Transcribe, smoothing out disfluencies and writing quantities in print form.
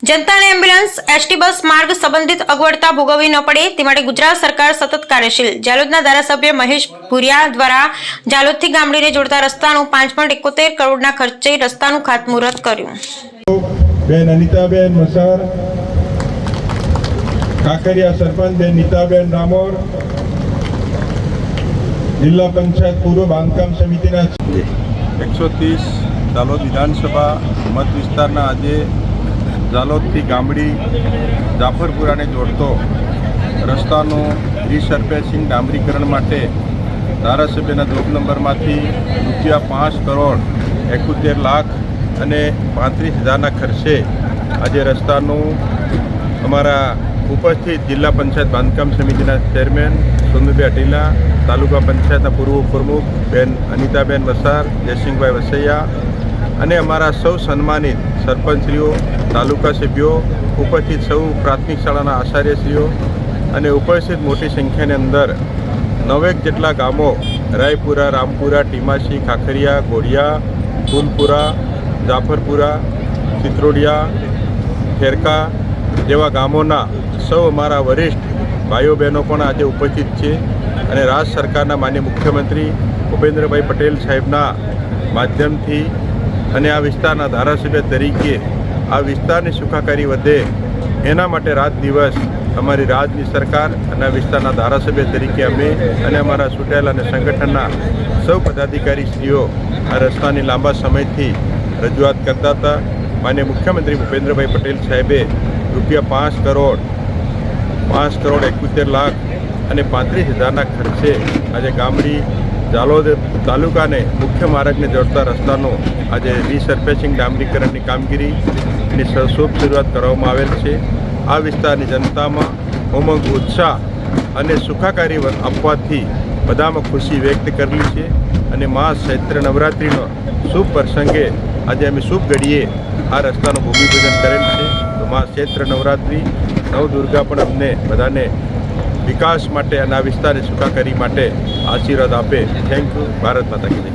જનતાને ambulance ST bus માર્ગ સંબંધિત અગવડતા ભોગવવી ન પડે તે માટે ગુજરાત સરકાર સતત કાર્યશીલ। જાલોદના ધારાસભ્ય મહેશ ભુરિયા દ્વારા જાલોદથી ગામડીને જોડતા રસ્તાનું 5.71 કરોડના ખર્ચે રસ્તાનું ખાતમુહૂર્ત કર્યું। બેન અનિતાબેન મસાર, કાંકરિયા સરપંચ બેન નીતાબેન ડામોર, જિલ્લા પંચાયત પૂર્વ બાંધકામ સમિતિના 130 જાલોદ વિધાનસભા મત વિસ્તારના આજે જાલોદથી ગામડી જાફરપુરાને જોડતો રસ્તાનું રીસર્ફેસિંગ ડામરીકરણ માટે ધારાસભ્યના જોગ નંબરમાંથી ₹5 કરોડ 71 લાખ અને 35,000ના ખર્ચે આજે રસ્તાનું અમારા ઉપસ્થિત જિલ્લા પંચાયત બાંધકામ સમિતિના ચેરમેન સોનુભાઈ અટીલા, તાલુકા પંચાયતના પૂર્વ પ્રમુખ બેન અનિતાબેન વસાર, જયસિંહભાઈ વસૈયા અને અમારા સૌ સન્માનિત સરપંચશ્રીઓ, તાલુકા સભ્યો, ઉપસ્થિત સૌ પ્રાથમિક શાળાના આચાર્યશ્રીઓ અને ઉપસ્થિત મોટી સંખ્યાની અંદર 9 જેટલા ગામો રાયપુરા, રામપુરા, ટીમાસી, ખાખરિયા, ગોળિયા, ફૂલપુરા, જાફરપુરા, ચિત્રોડિયા, ખેરકા જેવા ગામોના સૌ અમારા વરિષ્ઠ ભાઈઓ બહેનો પણ આજે ઉપસ્થિત છે અને રાજ્ય સરકારના માનનીય મુખ્યમંત્રી ભૂપેન્દ્રભાઈ પટેલ સાહેબના માધ્યમથી અને આ વિસ્તારના ધારાસભ્ય તરીકે આ વિસ્તારની સુખાકારી વધે એના માટે રાત દિવસ અમારી રાજ્યની સરકાર અને આ વિસ્તારના ધારાસભ્ય તરીકે અમે અને અમારા ચૂંટાયેલા અને સંગઠનના સૌ પદાધિકારીશ્રીઓ આ રસ્તાની લાંબા સમયથી રજૂઆત કરતા હતા। માનનીય મુખ્યમંત્રી ભૂપેન્દ્રભાઈ પટેલ સાહેબે ₹5 કરોડ 71 લાખ અને 35,000ના ખર્ચે આજે ગામડી જાલોદ તાલુકાને મુખ્ય માર્ગને જોડતા રસ્તાનો આજે રીસર્ફેસિંગ ડામરીકરણની કામગીરીની શુભ શરૂઆત કરવામાં આવેલ છે। આ વિસ્તારની જનતામાં ઉમંગ, ઉત્સાહ અને સુખાકારી આપવાથી બધામાં ખુશી વ્યક્ત કરેલી છે અને મા ચૈત્ર નવરાત્રિનો શુભ પ્રસંગે આજે અમે શુભ ઘડીએ આ રસ્તાનું ભૂમિપૂજન કરેલ છે। તો મા ચૈત્ર નવરાત્રિ નવદુર્ગા પણ અમને બધાને વિકાસ માટે અને આ વિસ્તારની સુખાકારી માટે આશીર્વાદ આપે। Thank you. ભારત માતા કી જય।